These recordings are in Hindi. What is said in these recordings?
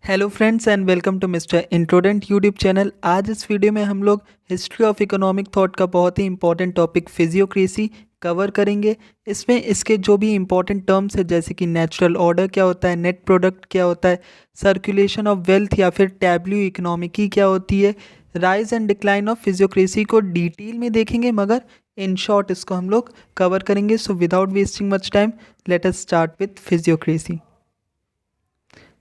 Hello friends and welcome to mister इंट्रोडेंट यूट्यूब चैनल। आज इस वीडियो में हम लोग हिस्ट्री ऑफ इकोनॉमिक थॉट का बहुत ही इंपॉर्टेंट टॉपिक फिजियोक्रेसी कवर करेंगे। इसमें इसके जो भी इंपॉर्टेंट टर्म्स है जैसे कि नेचुरल ऑर्डर क्या होता है, नेट प्रोडक्ट क्या होता है, सर्कुलेशन ऑफ वेल्थ या फिर टैब्ल्यू इकोनॉमिकी क्या होती है, राइज एंड डिक्लाइन ऑफ फिजियोक्रेसी को डिटेल में देखेंगे, मगर इन शॉर्ट इसको हम लोग कवर करेंगे। So without wasting much time let us start with physiocracy.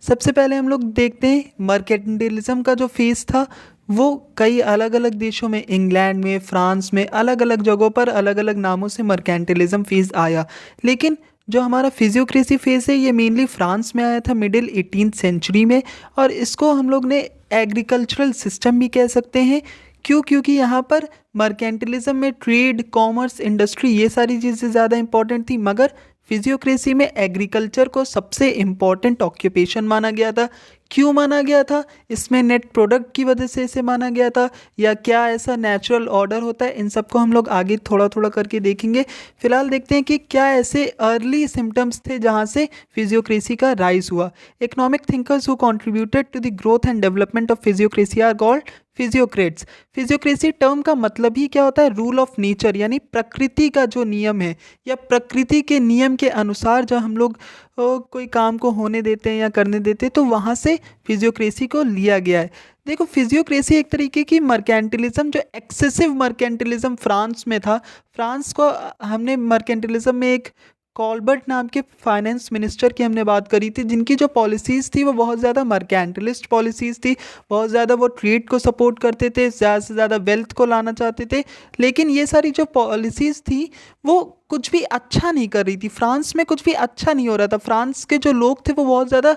सबसे पहले हम लोग देखते हैं मर्केंटिलिज्म का जो फेज था वो कई अलग अलग देशों में, इंग्लैंड में, फ्रांस में, अलग अलग जगहों पर अलग अलग नामों से मर्केंटिलिज्म फेज आया। लेकिन जो हमारा फिजियोक्रेसी फेज है ये मेनली फ्रांस में आया था मिडिल 18th सेंचुरी में, और इसको हम लोग ने एग्रीकल्चरल सिस्टम भी कह सकते हैं। क्यों? क्योंकि यहाँ पर मर्केंटिलिज्म में ट्रेड, कॉमर्स, इंडस्ट्री ये सारी चीज़ें ज़्यादा इंपॉर्टेंट थी, मगर फिजियोक्रेसी में एग्रीकल्चर को सबसे इम्पॉर्टेंट ऑक्यूपेशन माना गया था। क्यों माना गया था? इसमें नेट प्रोडक्ट की वजह से इसे माना गया था, या क्या ऐसा नेचुरल ऑर्डर होता है? इन सबको हम लोग आगे थोड़ा थोड़ा करके देखेंगे। फिलहाल देखते हैं कि क्या ऐसे अर्ली सिम्टम्स थे जहाँ से फिजियोक्रेसी का राइज हुआ। Economic thinkers who contributed to the growth and development of physiocracy are called physiocrats. Physiocracy term का मतलब ही क्या होता है? रूल ऑफ नेचर, यानी प्रकृति का जो नियम है या प्रकृति के नियम के अनुसार जब हम लोग कोई काम को होने देते हैं या करने देते हैं तो वहाँ से फिजियोक्रेसी को लिया गया है। देखो, फिजियोक्रेसी एक तरीके की मर्केंटिलिज्म, जो एक्सेसिव मर्केंटिलिज्म फ्रांस में था। फ्रांस को हमने मर्केंटिलिज्म में एक कॉलबर्ट नाम के फाइनेंस मिनिस्टर की हमने बात करी थी, जिनकी जो पॉलिसीज़ थी वो बहुत ज़्यादा मर्केंटिलिस्ट पॉलिसीज़ थी। बहुत ज़्यादा वो ट्रेड को सपोर्ट करते थे, ज़्यादा से ज़्यादा वेल्थ को लाना चाहते थे। लेकिन ये सारी जो पॉलिसीज़ थी वो कुछ भी अच्छा नहीं कर रही थी। फ्रांस में कुछ भी अच्छा नहीं हो रहा था। फ्रांस के जो लोग थे वो बहुत ज़्यादा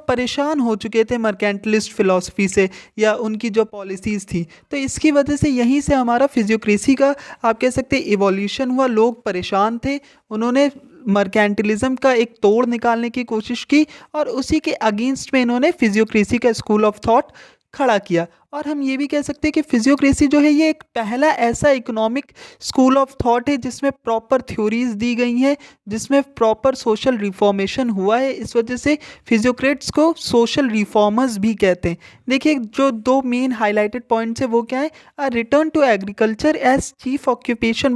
परेशान हो चुके थे मर्केंटिलिस्ट फिलॉसफी से या उनकी जो पॉलिसीज़ थी। तो इसकी वजह से यहीं से हमारा फिजियोक्रेसी का आप कह सकते हैं इवोल्यूशन हुआ। लोग परेशान थे, उन्होंने मर्केंटिलिज्म का एक तोड़ निकालने की कोशिश की और उसी के अगेंस्ट में इन्होंने फिजियोक्रेसी का स्कूल ऑफ थॉट खड़ा किया। और हम ये भी कह सकते हैं कि फिजियोक्रेसी जो है ये एक पहला ऐसा इकोनॉमिक स्कूल ऑफ थॉट है जिसमें प्रॉपर थ्योरीज दी गई हैं, जिसमें प्रॉपर सोशल रिफॉर्मेशन हुआ है। इस वजह से फिजियोक्रेट्स को सोशल रिफॉर्मर्स भी कहते हैं। देखिए, जो दो मेन हाईलाइटेड पॉइंट्स है वो क्या है? A return to agriculture as chief occupation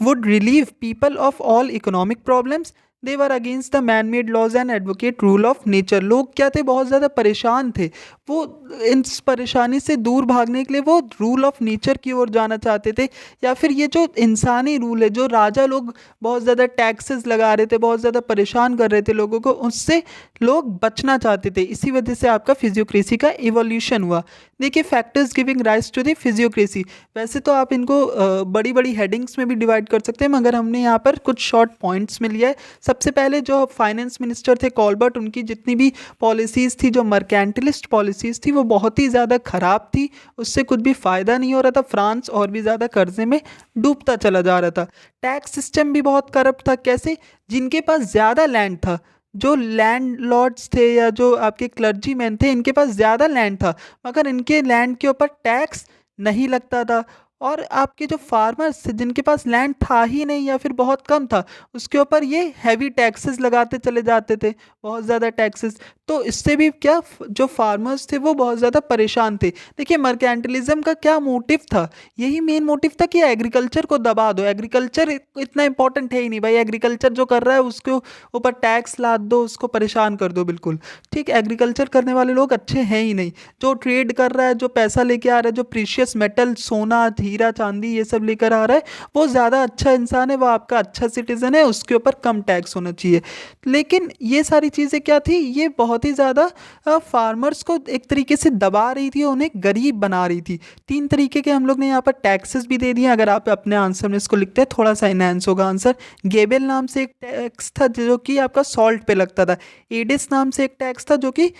would relieve people of all economic problems. They were against the man-made laws and advocate rule of nature. लोग क्या थे? बहुत ज़्यादा परेशान थे। वो इस परेशानी से दूर भागने के लिए वो रूल ऑफ नेचर की ओर जाना चाहते थे, या फिर ये जो इंसानी रूल है, जो राजा लोग बहुत ज़्यादा टैक्सेस लगा रहे थे, बहुत ज़्यादा परेशान कर रहे थे लोगों को, उससे लोग बचना चाहते थे। इसी वजह से आपका फिजियोक्रेसी का इवोल्यूशन हुआ। देखिए, factors giving rise to the physiocracy, वैसे तो आप इनको बड़ी बड़ी हेडिंग्स में भी डिवाइड कर सकते हैं, मगर हमने यहाँ पर कुछ शॉर्ट पॉइंट्स में लिया है। सबसे पहले जो फाइनेंस मिनिस्टर थे कॉलबर्ट, उनकी जितनी भी पॉलिसीज़ थी, जो मर्केंटिलिस्ट पॉलिसीज़ थी, वो बहुत ही ज़्यादा ख़राब थी। उससे कुछ भी फ़ायदा नहीं हो रहा था। फ्रांस और भी ज़्यादा कर्जे में डूबता चला जा रहा था। टैक्स सिस्टम भी बहुत करप्ट था। कैसे? जिनके पास ज़्यादा लैंड था, जो लैंड लॉर्ड्स थे या जो आपके क्लर्जी मैन थे, इनके पास ज़्यादा लैंड था, मगर इनके लैंड के ऊपर टैक्स नहीं लगता था। और आपके जो फार्मर्स थे, जिनके पास लैंड था ही नहीं या फिर बहुत कम था, उसके ऊपर ये हैवी टैक्सेस लगाते चले जाते थे, बहुत ज़्यादा टैक्सेस। तो इससे भी क्या, जो फार्मर्स थे वो बहुत ज़्यादा परेशान थे। देखिए, मर्केंटिलिज्म का क्या मोटिव था? यही मेन मोटिव था कि एग्रीकल्चर को दबा दो। एग्रीकल्चर इतना इंपॉर्टेंट है ही नहीं भाई, एग्रीकल्चर जो कर रहा है उसके ऊपर टैक्स लाद दो, उसको परेशान कर दो। बिल्कुल ठीक, एग्रीकल्चर करने वाले लोग अच्छे हैं ही नहीं। जो ट्रेड कर रहा है, जो पैसा लेके आ रहा है, जो प्रीशियस मेटल, सोना, हीरा, चांदी ये सब लेकर आ रहा है, वो ज़्यादा अच्छा इंसान है, वो आपका अच्छा सिटीजन है, उसके ऊपर कम टैक्स होना चाहिए। लेकिन ये सारी चीज़ें क्या थी? ये बहुत ही ज़्यादा फार्मर्स को एक तरीके से दबा रही थी, उन्हें गरीब बना रही थी। तीन तरीके के हम लोग ने यहाँ पर टैक्सेस भी दे दिए। अगर आप अपने आंसर में इसको लिखते हैं थोड़ा सा इनहेंस होगा आंसर। गेबेल नाम से एक टैक्स था जो कि आपका सॉल्ट पे लगता था। एडिस नाम से एक टैक्स था जो कि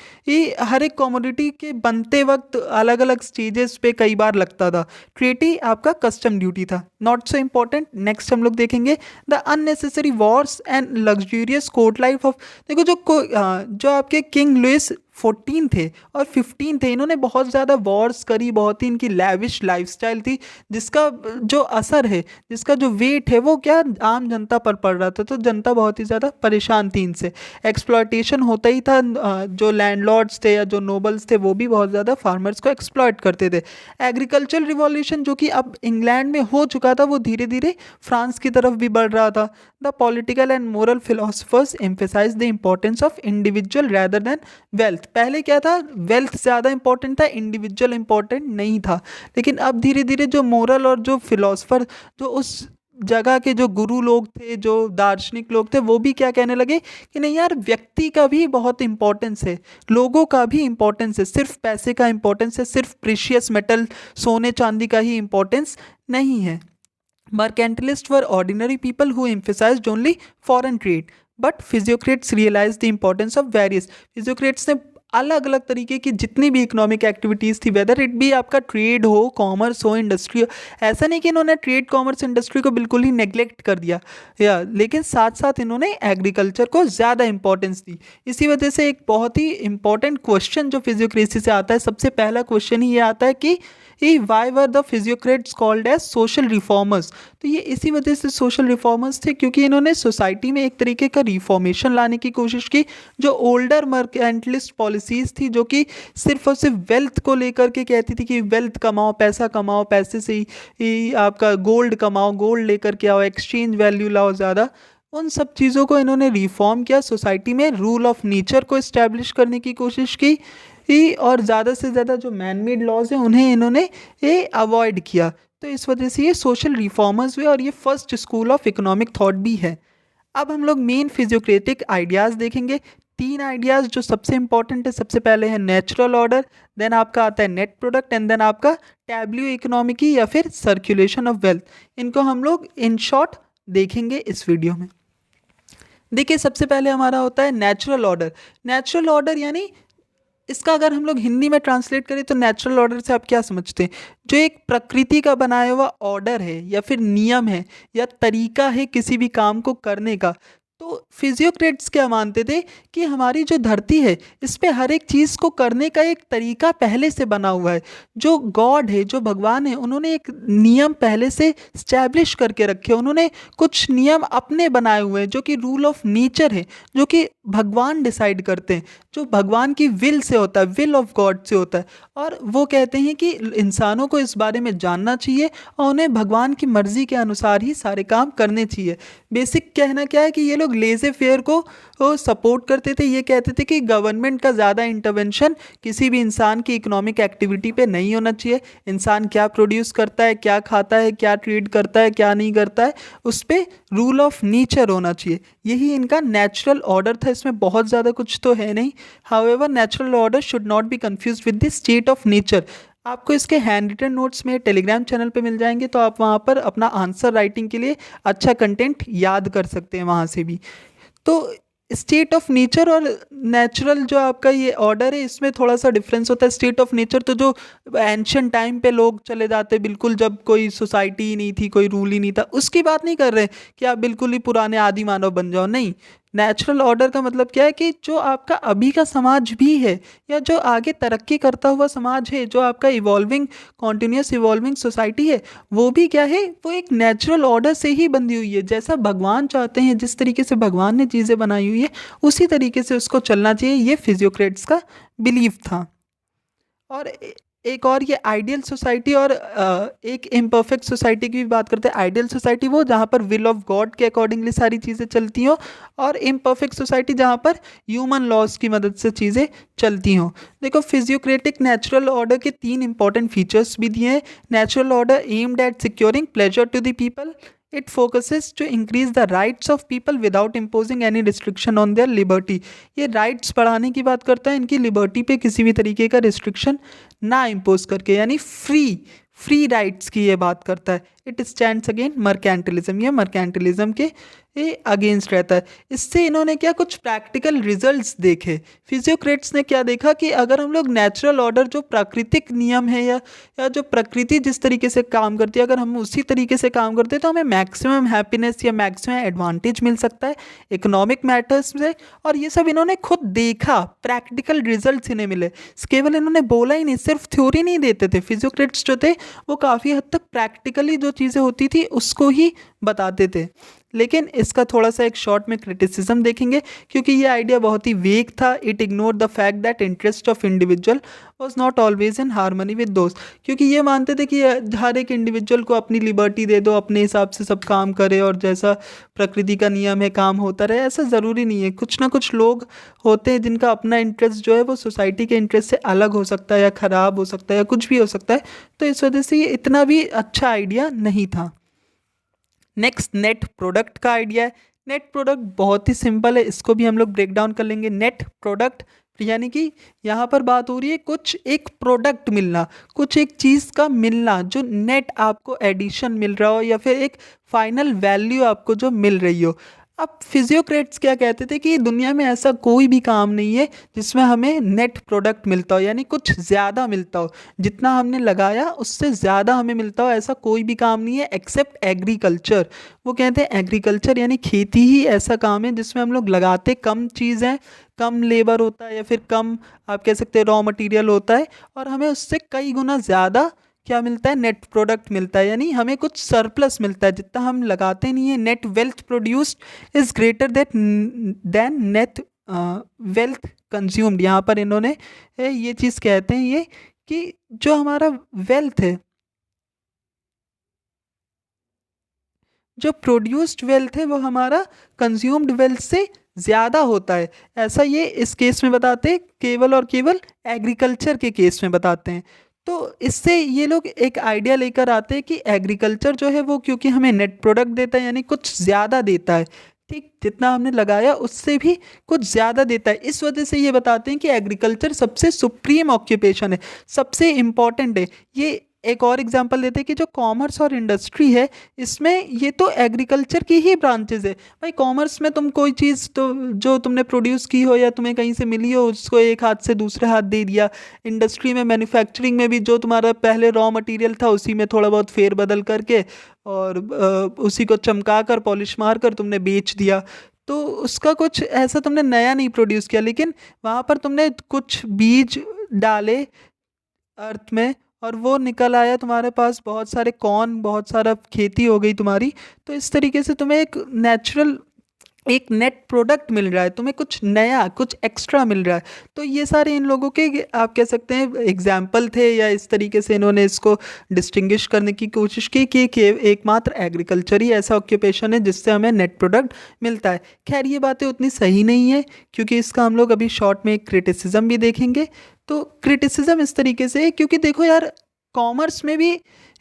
हर एक कॉमोडिटी के बनते वक्त अलग अलग स्टेजेस पे कई बार लगता था। ट्रेटी आपका कस्टम ड्यूटी था। Not so important. नेक्स्ट हम लोग देखेंगे the unnecessary Wars and luxurious court life of. देखो, जो आपके किंग लुइस 14 थे और 15 थे। इन्होंने बहुत ज़्यादा वॉर्स करी, बहुत ही इनकी लैविश लाइफस्टाइल थी, जिसका जो असर है, जिसका जो वेट है वो क्या आम जनता पर पड़ रहा था। तो जनता बहुत ही ज़्यादा परेशान थी इनसे। एक्सप्लॉयटेशन होता ही था। जो लैंडलॉर्ड्स थे या जो नोबल्स थे वो भी बहुत ज़्यादा फार्मर्स को एक्सप्लॉयट करते थे। एग्रीकल्चर रिवॉल्यूशन जो कि अब इंग्लैंड में हो चुका था, वो धीरे धीरे फ्रांस की तरफ भी बढ़ रहा था। The political and moral philosophers emphasise the importance of individual rather than wealth. पहले क्या था, वेल्थ ज़्यादा इंपॉर्टेंट था, इंडिविजुअल इंपॉर्टेंट नहीं था। लेकिन अब धीरे धीरे जो मोरल और जो फिलोसफर, जो उस जगह के जो गुरु लोग थे, जो दार्शनिक लोग थे, वो भी क्या कहने लगे कि नहीं यार, व्यक्ति का भी बहुत इंपॉर्टेंस है, लोगों का भी इंपॉर्टेंस है, सिर्फ पैसे का इंपॉर्टेंस है, सिर्फ प्रीशियस मेटल सोने चांदी का ही इंपॉर्टेंस नहीं है। Mercantilists were ordinary people who emphasized only foreign trade, but physiocrats realized the importance of various. Physiocrats ने अलग अलग तरीके की जितनी भी इकोनॉमिक एक्टिविटीज़ थी, वेदर इट भी आपका ट्रेड हो, कॉमर्स हो, इंडस्ट्री हो, ऐसा नहीं कि इन्होंने ट्रेड, कॉमर्स, इंडस्ट्री को बिल्कुल ही नेग्लेक्ट कर दिया, या लेकिन साथ साथ इन्होंने एग्रीकल्चर को ज़्यादा इंपॉर्टेंस दी। इसी वजह से एक बहुत ही इंपॉर्टेंट क्वेश्चन जो फिजियोक्रेसी से आता है, सबसे पहला क्वेश्चन ही ये आता है कि why were the physiocrats called as social reformers. तो ये इसी वजह से सोशल रिफॉर्मर्स थे क्योंकि इन्होंने सोसाइटी में एक तरीके का रिफॉर्मेशन लाने की कोशिश की। जो ओल्डर मर्केंटलिस्ट पॉलिसीज़ थी, जो कि सिर्फ और सिर्फ वेल्थ को लेकर के कहती थी कि वेल्थ कमाओ, पैसा कमाओ, पैसे से ही आपका गोल्ड कमाओ, गोल्ड लेकर के आओ, एक्सचेंज वैल्यू लाओ ज़्यादा, उन सब चीज़ों को इन्होंने रिफॉर्म किया। सोसाइटी में रूल ऑफ नेचर को इस्टेब्लिश करने की कोशिश की और ज़्यादा से ज़्यादा जो मैन मेड लॉज हैं उन्हें इन्होंने ये अवॉइड किया। तो इस वजह से ये सोशल रिफॉर्मर्स हुए और ये first school of economic thought भी है। अब हम लोग मेन फिजियोक्रेटिक आइडियाज़ देखेंगे। 3 आइडियाज़ जो सबसे इंपॉर्टेंट है, सबसे पहले है नेचुरल ऑर्डर, देन आपका आता है नेट प्रोडक्ट, एंड देन आपका टैब्ल्यू इकोनॉमिकी या फिर सर्कुलेशन ऑफ वेल्थ। इनको हम लोग इन शॉर्ट देखेंगे इस वीडियो में। देखिए, सबसे पहले हमारा होता है नेचुरल ऑर्डर। नेचुरल ऑर्डर यानी इसका अगर हम लोग हिंदी में ट्रांसलेट करें तो नेचुरल ऑर्डर से आप क्या समझते हैं? जो एक प्रकृति का बनाया हुआ ऑर्डर है या फिर नियम है या तरीका है किसी भी काम को करने का। तो फिजियोक्रेट्स क्या मानते थे कि हमारी जो धरती है, इस पे हर एक चीज़ को करने का एक तरीका पहले से बना हुआ है। जो गॉड है, जो भगवान है, उन्होंने एक नियम पहले से स्टैब्लिश करके रखे। उन्होंने कुछ नियम अपने बनाए हुए हैं जो कि रूल ऑफ नेचर है, जो कि भगवान डिसाइड करते हैं, जो भगवान की विल से होता है, विल ऑफ गॉड से होता है। और वो कहते हैं कि इंसानों को इस बारे में जानना चाहिए और उन्हें भगवान की मर्ज़ी के अनुसार ही सारे काम करने चाहिए। बेसिक कहना क्या है कि ये लोग लेज़े फेयर को सपोर्ट करते थे। ये कहते थे कि गवर्नमेंट का ज़्यादा इंटरवेंशन किसी भी इंसान की इकोनॉमिक एक्टिविटी पे नहीं होना चाहिए। इंसान क्या प्रोड्यूस करता है, क्या खाता है, क्या ट्रेड करता है, क्या नहीं करता है, उस पर रूल ऑफ नेचर होना चाहिए। यही इनका नेचुरल ऑर्डर था। इसमें बहुत ज़्यादा कुछ तो है नहीं। However, natural order should not be confuse with the state of nature. आपको इसके हैंड रिटन नोट्स में टेलीग्राम चैनल पे मिल जाएंगे, तो आप वहाँ पर अपना आंसर राइटिंग के लिए अच्छा कंटेंट याद कर सकते हैं वहाँ से भी। तो स्टेट ऑफ नेचर और नेचुरल जो आपका ये ऑर्डर है, इसमें थोड़ा सा डिफरेंस होता है। स्टेट ऑफ नेचर तो जो एंशियंट टाइम पे लोग चले जाते, बिल्कुल जब कोई सोसाइटी ही नहीं थी, कोई रूल ही नहीं था, उसकी बात नहीं कर रहे कि आप बिल्कुल ही पुराने आदि मानव बन जाओ, नहीं। नेचुरल ऑर्डर का मतलब क्या है कि जो आपका अभी का समाज भी है या जो आगे तरक्की करता हुआ समाज है, जो आपका इवॉल्विंग, कॉन्टिन्यूस इवॉल्विंग सोसाइटी है, वो भी क्या है, वो एक नेचुरल ऑर्डर से ही बंधी हुई है। जैसा भगवान चाहते हैं, जिस तरीके से भगवान ने चीज़ें बनाई हुई है, उसी तरीके से उसको चलना चाहिए। ये फिजियोक्रेट्स का बिलीव था। और एक और ये आइडियल सोसाइटी और एक इम्परफेक्ट सोसाइटी की भी बात करते हैं। आइडियल सोसाइटी वो जहाँ पर विल ऑफ गॉड के अकॉर्डिंगली सारी चीज़ें चलती हों, और इम्परफेक्ट सोसाइटी जहाँ पर ह्यूमन लॉज की मदद से चीज़ें चलती हों। देखो, फिजियोक्रेटिक नेचुरल ऑर्डर के 3 इंपॉर्टेंट फीचर्स भी दिए हैं। Natural order aimed at securing pleasure to the people. It focuses to increase the rights of people without imposing any restriction on their liberty। ये राइट्स बढ़ाने की बात करता है, इनकी लिबर्टी पे किसी भी तरीके का रिस्ट्रिक्शन ना इम्पोज करके, यानी फ्री राइट्स की ये बात करता है। इट स्टैंड्स अगेन मर्केंटिलिज्म, ये मर्केंटिलिज्म के अगेंस्ट रहता है। इससे इन्होंने क्या कुछ प्रैक्टिकल रिजल्ट्स देखे। फिजियोक्रेट्स ने क्या देखा कि अगर हम लोग नेचुरल ऑर्डर जो प्राकृतिक नियम है या जो प्रकृति जिस तरीके से काम करती है, अगर हम उसी तरीके से काम करते हैं तो हमें मैक्सिमम हैप्पीनेस या मैक्सिमम एडवांटेज मिल सकता है इकोनॉमिक मैटर्स से। और ये सब इन्होंने खुद देखा, प्रैक्टिकल रिजल्ट्स इन्हें मिले। केवल इन्होंने बोला ही नहीं, सिर्फ थ्योरी नहीं देते थे। फिजियोक्रेट्स जो थे वो काफ़ी हद तक प्रैक्टिकली जो चीज़ें होती थी उसको ही बताते थे। लेकिन इसका थोड़ा सा एक शॉर्ट में क्रिटिसिज्म देखेंगे, क्योंकि ये आइडिया बहुत ही वेग था। It ignore the fact that interest of individual was not always in harmony with दोस्त। क्योंकि ये मानते थे कि हर एक इंडिविजुअल को अपनी लिबर्टी दे दो, अपने हिसाब से सब काम करे और जैसा प्रकृति का नियम है काम होता रहे। ऐसा ज़रूरी नहीं है, कुछ ना कुछ लोग होते हैं जिनका अपना इंटरेस्ट जो है वो सोसाइटी के इंटरेस्ट से अलग हो सकता है या ख़राब हो सकता है या कुछ भी हो सकता है। तो इस वजह से ये इतना भी अच्छा आइडिया नहीं था। नेक्स्ट नेट प्रोडक्ट का आइडिया है। नेट प्रोडक्ट बहुत ही सिंपल है, इसको भी हम लोग ब्रेक डाउन कर लेंगे। नेट प्रोडक्ट यानी कि यहाँ पर बात हो रही है कुछ एक प्रोडक्ट मिलना, कुछ एक चीज़ का मिलना जो नेट आपको एडिशन मिल रहा हो या फिर एक फाइनल वैल्यू आपको जो मिल रही हो। अब फिजियोक्रेट्स क्या कहते थे कि दुनिया में ऐसा कोई भी काम नहीं है जिसमें हमें नेट प्रोडक्ट मिलता हो, यानी कुछ ज़्यादा मिलता हो, जितना हमने लगाया उससे ज़्यादा हमें मिलता हो, ऐसा कोई भी काम नहीं है एक्सेप्ट एग्रीकल्चर। वो कहते हैं एग्रीकल्चर यानी खेती ही ऐसा काम है जिसमें हम लोग लगाते कम चीज़ है, कम लेबर होता है या फिर कम आप कह सकते हैं रॉ मटेरियल होता है, और हमें उससे कई गुना ज़्यादा क्या मिलता है, नेट प्रोडक्ट मिलता है। यानी हमें कुछ सरप्लस मिलता है, जितना हम लगाते नहीं है। Net wealth produced is greater than net wealth consumed. यहाँ पर इन्होंने ये चीज़ कहते हैं ये कि जो हमारा वेल्थ है, जो प्रोड्यूस्ड वेल्थ है वो हमारा कंज्यूम्ड वेल्थ से ज़्यादा होता है। ऐसा ये इस केस में बताते हैं, केवल और केवल एग्रीकल्चर के केस में बताते हैं। तो इससे ये लोग एक आइडिया लेकर आते हैं कि एग्रीकल्चर जो है वो क्योंकि हमें नेट प्रोडक्ट देता है यानी कुछ ज़्यादा देता है, ठीक, जितना हमने लगाया उससे भी कुछ ज़्यादा देता है। इस वजह से ये बताते हैं कि एग्रीकल्चर सबसे सुप्रीम ऑक्यूपेशन है, सबसे इम्पॉर्टेंट है। ये एक और एग्जांपल देते हैं कि जो कॉमर्स और इंडस्ट्री है इसमें ये तो एग्रीकल्चर की ही ब्रांचेज है। भाई कॉमर्स में तुम कोई चीज़ तो जो तुमने प्रोड्यूस की हो या तुम्हें कहीं से मिली हो उसको एक हाथ से दूसरे हाथ दे दिया। इंडस्ट्री में, मैन्युफैक्चरिंग में भी जो तुम्हारा पहले रॉ मटेरियल था उसी में थोड़ा बहुत फेर बदल करके और उसी को चमका कर पॉलिश मार कर तुमने बेच दिया। तो उसका कुछ ऐसा तुमने नया नहीं प्रोड्यूस किया, लेकिन वहाँ पर तुमने कुछ बीज डाले अर्थ में और वो निकल आया तुम्हारे पास बहुत सारे कॉर्न, बहुत सारा खेती हो गई तुम्हारी। तो इस तरीके से तुम्हें एक नेचुरल एक नेट प्रोडक्ट मिल रहा है, तुम्हें कुछ नया कुछ एक्स्ट्रा मिल रहा है। तो ये सारे इन लोगों के आप कह सकते हैं एग्जाम्पल थे, या इस तरीके से इन्होंने इसको डिस्टिंग्विश करने की कोशिश की कि एकमात्र एग्रीकल्चर ही ऐसा ऑक्यूपेशन है जिससे हमें नेट प्रोडक्ट मिलता है। खैर ये बातें उतनी सही नहीं है, क्योंकि इसका हम लोग अभी शॉर्ट में एक क्रिटिसिज्म भी देखेंगे। तो क्रिटिसिज्म इस तरीके से है क्योंकि देखो यार, कॉमर्स में भी,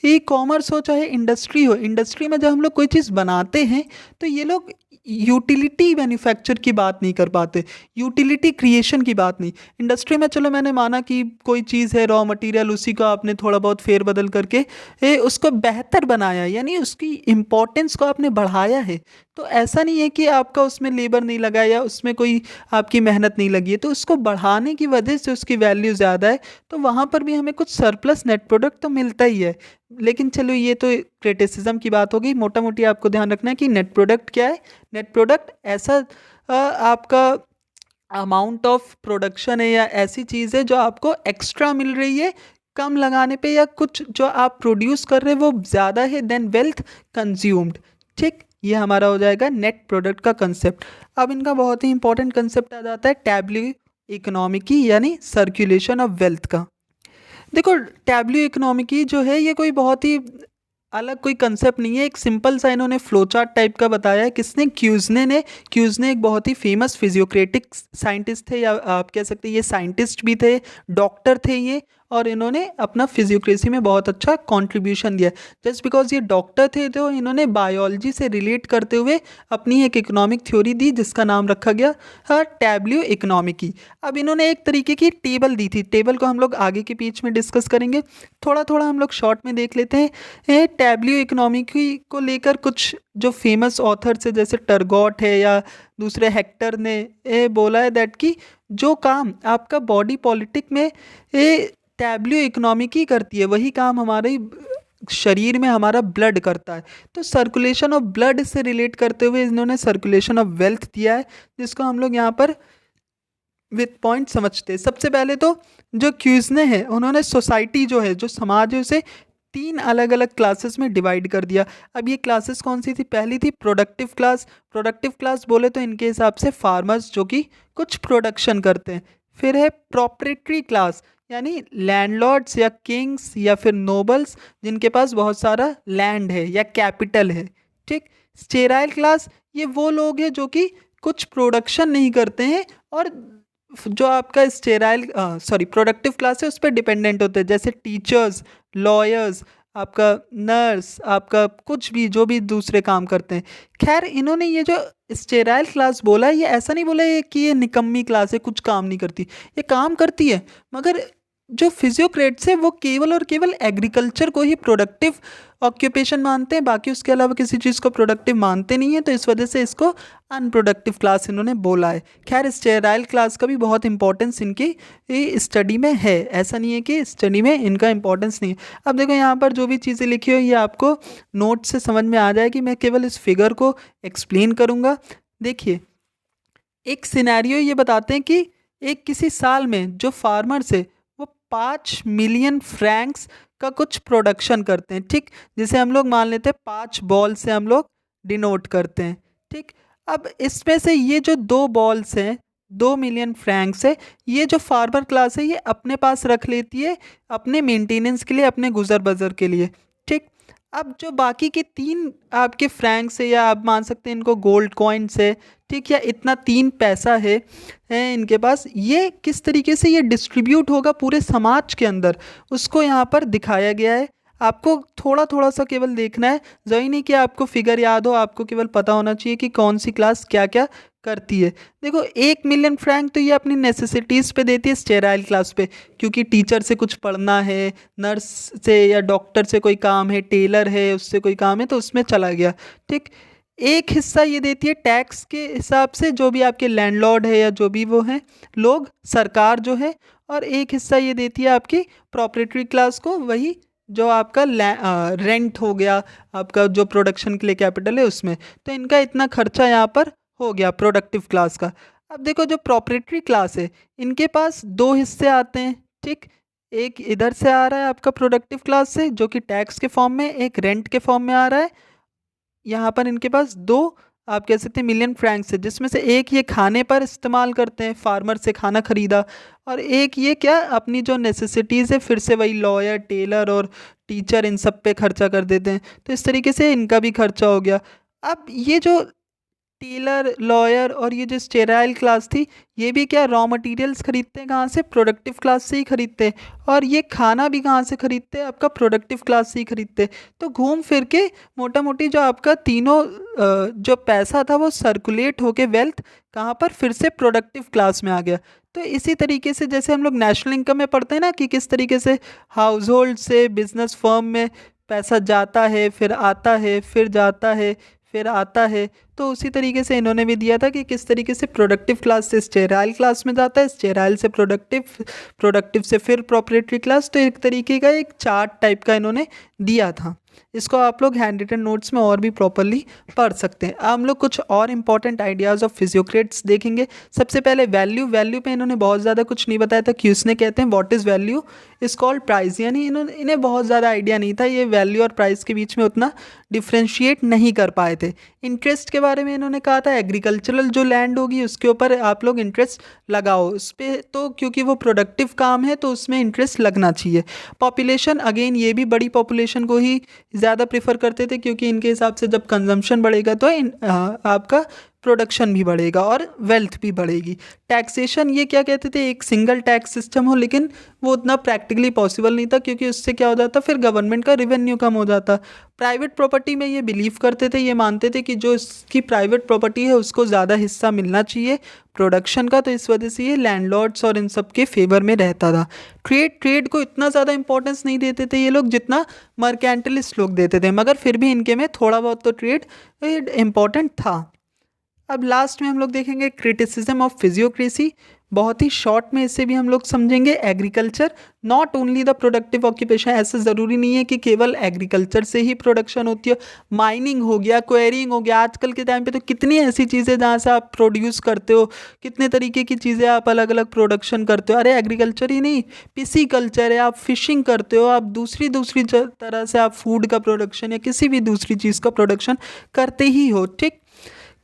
ये कॉमर्स हो चाहे इंडस्ट्री हो, इंडस्ट्री में जब हम लोग कोई चीज़ बनाते हैं तो ये लोग यूटिलिटी मैन्युफैक्चर की बात नहीं कर पाते, यूटिलिटी क्रिएशन की बात नहीं। इंडस्ट्री में चलो मैंने माना कि कोई चीज़ है रॉ मटेरियल, उसी को आपने थोड़ा बहुत फेर बदल करके उसको बेहतर बनाया, यानी उसकी इम्पोर्टेंस को आपने बढ़ाया है। तो ऐसा नहीं है कि आपका उसमें लेबर नहीं लगा या उसमें कोई आपकी मेहनत नहीं लगी है, तो उसको बढ़ाने की वजह से उसकी वैल्यू ज़्यादा है। तो वहाँ पर भी हमें कुछ सरप्लस नेट प्रोडक्ट तो मिलता ही है। लेकिन चलो ये तो क्रिटिसिज्म की बात होगी। मोटा मोटी आपको ध्यान रखना है कि नेट प्रोडक्ट क्या है। नेट प्रोडक्ट ऐसा आपका अमाउंट ऑफ प्रोडक्शन है या ऐसी चीज़ है जो आपको एक्स्ट्रा मिल रही है कम लगाने पे, या कुछ जो आप प्रोड्यूस कर रहे हैं वो ज़्यादा है देन वेल्थ कंज्यूम्ड। ठीक, ये हमारा हो जाएगा नेट प्रोडक्ट का कंसेप्ट। अब इनका बहुत ही इंपॉर्टेंट कंसेप्ट आ जाता है टैब्लू इकोनॉमी की, यानी सर्कुलेशन ऑफ वेल्थ का। देखो टैब्लू इकोनॉमी की जो है ये कोई बहुत ही अलग कोई कंसेप्ट नहीं है, एक सिंपल सा इन्होंने फ्लो चार्ट टाइप का बताया है। किसने? क्यूजने ने। क्यूजने एक बहुत ही फेमस फिजियोक्रेटिक साइंटिस्ट थे, या आप कह सकते हैं ये साइंटिस्ट भी थे, डॉक्टर थे ये, और इन्होंने अपना फिजियोक्रेसी में बहुत अच्छा कंट्रीब्यूशन दिया। जस्ट बिकॉज ये डॉक्टर थे तो इन्होंने बायोलॉजी से रिलेट करते हुए अपनी एक इकोनॉमिक थ्योरी दी जिसका नाम रखा गया टैब्लू इकोनॉमी की। अब इन्होंने एक तरीके की टेबल दी थी, टेबल को हम लोग आगे के पेज में डिस्कस करेंगे, थोड़ा थोड़ा हम लोग शॉर्ट में देख लेते हैं। टैब्ल्यू इकोनॉमिकी को लेकर कुछ जो फेमस ऑथर्स है जैसे टर्गोट है या दूसरे हेक्टर ने ये बोला है दैट कि जो काम आपका बॉडी पॉलिटिक में ये टैब्ल्यू इकोनॉमिकी करती है वही काम हमारे शरीर में हमारा ब्लड करता है। तो सर्कुलेशन ऑफ ब्लड से रिलेट करते हुए इन्होंने सर्कुलेशन ऑफ वेल्थ दिया है, जिसको हम लोग यहाँ पर विथ पॉइंट समझते हैं। सबसे पहले तो जो क्यूजने हैं उन्होंने सोसाइटी जो है, जो समाज है, उसे 3 अलग अलग क्लासेस में डिवाइड कर दिया। अब ये क्लासेस कौन सी थी? पहली थी प्रोडक्टिव क्लास। प्रोडक्टिव क्लास बोले तो इनके हिसाब से फार्मर्स जो कि कुछ प्रोडक्शन करते हैं। फिर है प्रॉपर्टी क्लास, यानी लैंडलॉर्ड्स या किंग्स या फिर नोबल्स जिनके पास बहुत सारा लैंड है या कैपिटल है। ठीक। स्टेराइल क्लास, ये वो लोग हैं जो कि कुछ प्रोडक्शन नहीं करते हैं और जो आपका प्रोडक्टिव क्लास है उस पर डिपेंडेंट होते हैं, जैसे टीचर्स, लॉयर्स, आपका नर्स, आपका कुछ भी जो भी दूसरे काम करते हैं। खैर इन्होंने ये जो स्टेराइल क्लास बोला है, ये ऐसा नहीं बोला है कि ये निकम्मी क्लास है, कुछ काम नहीं करती, ये काम करती है, मगर जो फिजियोक्रेट्स है वो केवल और केवल एग्रीकल्चर को ही प्रोडक्टिव ऑक्यूपेशन मानते हैं, बाकी उसके अलावा किसी चीज़ को प्रोडक्टिव मानते नहीं है, तो इस वजह से इसको अनप्रोडक्टिव क्लास इन्होंने बोला है। खैर स्टेराइल क्लास का भी बहुत इंपॉर्टेंस इनकी स्टडी में है, ऐसा नहीं है कि स्टडी में इनका इंपॉर्टेंस नहीं है। अब देखो यहाँ पर जो भी चीज़ें लिखी हो ये आपको नोट से समझ में आ जाएगी, मैं केवल इस फिगर को एक्सप्लेन करूँगा। देखिए एक सिनेरियो ये बताते हैं कि एक किसी साल में जो फार्मर्स है वो 5 मिलियन फ्रैंक्स का कुछ प्रोडक्शन करते हैं। ठीक, जिसे हम लोग मान लेते हैं 5 बॉल से हम लोग डिनोट करते हैं। ठीक, अब इसमें से ये जो 2 बॉल्स हैं, 2 मिलियन फ्रैंक्स है, ये जो फार्मर क्लास है ये अपने पास रख लेती है अपने मेंटेनेंस के लिए, अपने गुजर बसर के लिए। ठीक, अब जो बाकी के 3 आपके फ्रैंक्स है या आप मान सकते हैं इनको गोल्ड कॉइन्स है, ठीक, या इतना 3 पैसा है इनके पास, ये किस तरीके से ये डिस्ट्रीब्यूट होगा पूरे समाज के अंदर, उसको यहाँ पर दिखाया गया है। आपको थोड़ा थोड़ा सा केवल देखना है, ज़रूरी नहीं कि आपको फिगर याद हो, आपको केवल पता होना चाहिए कि कौन सी क्लास क्या क्या करती है। देखो 1 मिलियन फ्रैंक तो ये अपनी नेसेसिटीज़ पे देती है स्टेराइल क्लास पे, क्योंकि टीचर से कुछ पढ़ना है, नर्स से या डॉक्टर से कोई काम है, टेलर है उससे कोई काम है, तो उसमें चला गया। ठीक, एक हिस्सा ये देती है टैक्स के हिसाब से, जो भी आपके लैंडलॉर्ड है या जो भी वो हैं लोग, सरकार जो है, और एक हिस्सा ये देती है आपकी प्रॉपर्टी क्लास को, वही जो आपका रेंट हो गया, आपका जो प्रोडक्शन के लिए कैपिटल है उसमें। तो इनका इतना खर्चा यहाँ पर हो गया प्रोडक्टिव क्लास का। अब देखो जो प्रॉपर्टी क्लास है इनके पास 2 हिस्से आते हैं। ठीक, एक इधर से आ रहा है आपका प्रोडक्टिव क्लास से जो कि टैक्स के फॉर्म में, एक रेंट के फॉर्म में आ रहा है। यहाँ पर इनके पास 2 आप कह सकते हैं मिलियन फ्रैंक्स है, जिसमें से एक ये खाने पर इस्तेमाल करते हैं, फार्मर से खाना खरीदा, और एक ये क्या अपनी जो नेसेसिटीज़ है फिर से वही लॉयर, टेलर और टीचर इन सब पे खर्चा कर देते हैं। तो इस तरीके से इनका भी खर्चा हो गया। अब ये जो टेलर, लॉयर और ये जो स्टेराइल क्लास थी, ये भी क्या रॉ मटेरियल्स खरीदते हैं कहाँ से? प्रोडक्टिव क्लास से ही खरीदते हैं, और ये खाना भी कहाँ से खरीदते हैं? आपका प्रोडक्टिव क्लास से ही खरीदते हैं। तो घूम फिर के मोटा मोटी जो आपका तीनों जो पैसा था वो सर्कुलेट होके वेल्थ कहाँ पर? फिर से प्रोडक्टिव क्लास में आ गया। तो इसी तरीके से जैसे हम लोग नेशनल इनकम में पढ़ते हैं ना कि किस तरीके से हाउस होल्ड से बिजनेस फर्म में पैसा जाता है, फिर आता है, फिर जाता है, फिर आता है, तो उसी तरीके से इन्होंने भी दिया था कि किस तरीके से प्रोडक्टिव क्लास से स्टेराइल क्लास में जाता है, स्टेराइल से प्रोडक्टिव, प्रोडक्टिव से फिर प्रॉपर्टी क्लास। तो एक तरीके का एक चार्ट टाइप का इन्होंने दिया था। इसको आप लोग हैंड रिटन नोट्स में और भी प्रॉपरली पढ़ सकते हैं। हम लोग कुछ और इंपॉर्टेंट आइडियाज़ ऑफ फिजियोक्रेट्स देखेंगे। सबसे पहले वैल्यू। वैल्यू पे इन्होंने बहुत ज़्यादा कुछ नहीं बताया था। क्यूसने कहते हैं what is value is called price, यानी इन्हें बहुत ज़्यादा आइडिया नहीं था, ये वैल्यू और प्राइस के बीच में उतना डिफ्रेंशिएट नहीं कर पाए थे। इंटरेस्ट के बारे में इन्होंने कहा था एग्रीकल्चरल जो लैंड होगी उसके ऊपर आप लोग इंटरेस्ट लगाओ, उस पर तो क्योंकि वो प्रोडक्टिव काम है तो उसमें इंटरेस्ट लगना चाहिए। पॉपुलेशन, अगेन ये भी बड़ी पॉपुलेशन को ही ज़्यादा प्रेफर करते थे, क्योंकि इनके हिसाब से जब कंजम्पशन बढ़ेगा तो आपका प्रोडक्शन भी बढ़ेगा और वेल्थ भी बढ़ेगी। टैक्सेशन, ये क्या कहते थे, एक सिंगल टैक्स सिस्टम हो, लेकिन वो उतना प्रैक्टिकली पॉसिबल नहीं था, क्योंकि उससे क्या हो जाता, फिर गवर्नमेंट का रिवेन्यू कम हो जाता। प्राइवेट प्रॉपर्टी में ये बिलीव करते थे, ये मानते थे कि जो इसकी प्राइवेट प्रॉपर्टी है उसको ज़्यादा हिस्सा मिलना चाहिए प्रोडक्शन का, तो इस वजह से ये लैंडलॉर्ड्स और इन सब के फेवर में रहता था। ट्रेड को इतना ज़्यादा इंपॉर्टेंस नहीं देते थे ये लोग जितना मर्केंटलिस्ट लोग देते थे, मगर फिर भी इनके में थोड़ा बहुत तो ट्रेड इम्पॉर्टेंट था। अब लास्ट में हम लोग देखेंगे क्रिटिसिज्म ऑफ फिजियोक्रेसी। बहुत ही शॉर्ट में इसे भी हम लोग समझेंगे। Agriculture not only the productive occupation, ऐसा ज़रूरी नहीं है कि केवल एग्रीकल्चर से ही प्रोडक्शन होती है। माइनिंग हो गया, क्वेरिंग हो गया, आजकल के टाइम पे तो कितनी ऐसी चीज़ें जहाँ से आप प्रोड्यूस करते हो, कितने तरीके की चीज़ें आप अलग अलग प्रोडक्शन करते हो। अरे एग्रीकल्चर ही नहीं, पिसी कल्चर है, आप फिशिंग करते हो, आप दूसरी दूसरी तरह से आप फूड का प्रोडक्शन या किसी भी दूसरी चीज़ का प्रोडक्शन करते ही हो। ठीक,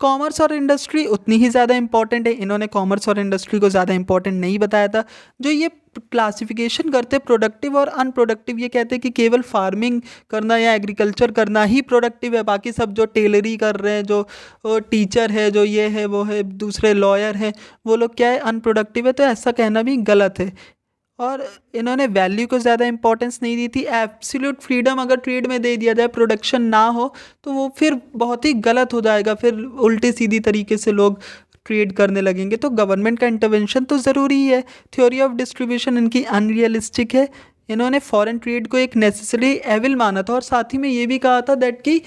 कॉमर्स और इंडस्ट्री उतनी ही ज़्यादा इंपॉर्टेंट है। इन्होंने कॉमर्स और इंडस्ट्री को ज़्यादा इंपॉर्टेंट नहीं बताया था। जो ये क्लासिफिकेशन करते प्रोडक्टिव और अनप्रोडक्टिव, ये कहते हैं कि केवल फार्मिंग करना या एग्रीकल्चर करना ही प्रोडक्टिव है, बाकी सब जो टेलरी कर रहे हैं, जो टीचर है, जो ये है वो है, दूसरे लॉयर हैं, वो लोग क्या है, अनप्रोडक्टिव है। तो ऐसा कहना भी गलत है। और इन्होंने वैल्यू को ज़्यादा इंपॉर्टेंस नहीं दी थी। एब्सोल्यूट फ्रीडम अगर ट्रेड में दे दिया जाए, प्रोडक्शन ना हो, तो वो फिर बहुत ही गलत हो जाएगा, फिर उल्टे सीधी तरीके से लोग ट्रेड करने लगेंगे। तो गवर्नमेंट का इंटरवेंशन तो ज़रूरी ही है। थ्योरी ऑफ डिस्ट्रीब्यूशन इनकी अनरियलिस्टिक है। इन्होंने फॉरेन ट्रेड को एक नेसेसरी एविल माना था, और साथ ही में ये भी कहा था दैट कि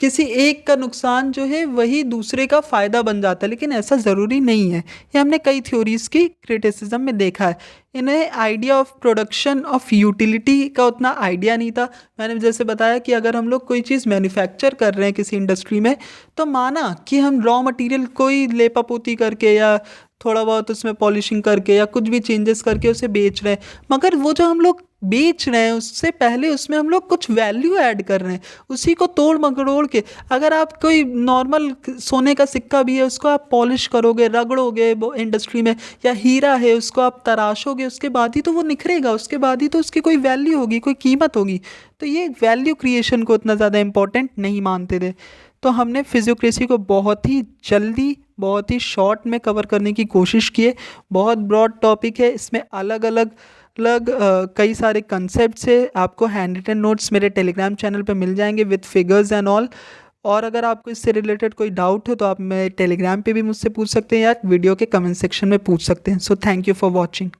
किसी एक का नुकसान जो है वही दूसरे का फ़ायदा बन जाता है, लेकिन ऐसा ज़रूरी नहीं है। ये हमने कई थ्योरीज़ की क्रिटिसिज्म में देखा है। इन्हें idea of production of utility का उतना आइडिया नहीं था। मैंने जैसे बताया कि अगर हम लोग कोई चीज़ मैन्युफैक्चर कर रहे हैं किसी इंडस्ट्री में, तो माना कि हम रॉ मटेरियल कोई लेपापोती करके या थोड़ा बहुत उसमें पॉलिशिंग करके या कुछ भी चेंजेस करके उसे बेच रहे हैं, मगर वो जो हम लोग बेच रहे हैं उससे पहले उसमें हम लोग कुछ वैल्यू ऐड कर रहे हैं, उसी को तोड़ मरोड़ के। अगर आप कोई नॉर्मल सोने का सिक्का भी है, उसको आप पॉलिश करोगे, रगड़ोगे वो इंडस्ट्री में, या हीरा है उसको आप तराशोगे, उसके बाद ही तो वो निखरेगा, उसके बाद ही तो उसकी कोई वैल्यू होगी, कोई कीमत होगी। तो ये वैल्यू क्रिएशन को उतना ज़्यादा इंपॉर्टेंट नहीं मानते थे। तो हमने फिजियोक्रेसी को बहुत ही जल्दी, बहुत ही शॉर्ट में कवर करने की कोशिश की है। बहुत ब्रॉड टॉपिक है, इसमें अलग अलग कई सारे कंसेप्ट्स है। आपको हैंड रिटन नोट्स मेरे टेलीग्राम चैनल पे मिल जाएंगे विद फिगर्स एंड ऑल। और अगर आपको इससे रिलेटेड कोई डाउट हो तो आप मेरे टेलीग्राम पे भी मुझसे पूछ सकते हैं या वीडियो के कमेंट सेक्शन में पूछ सकते हैं। So thank you for watching.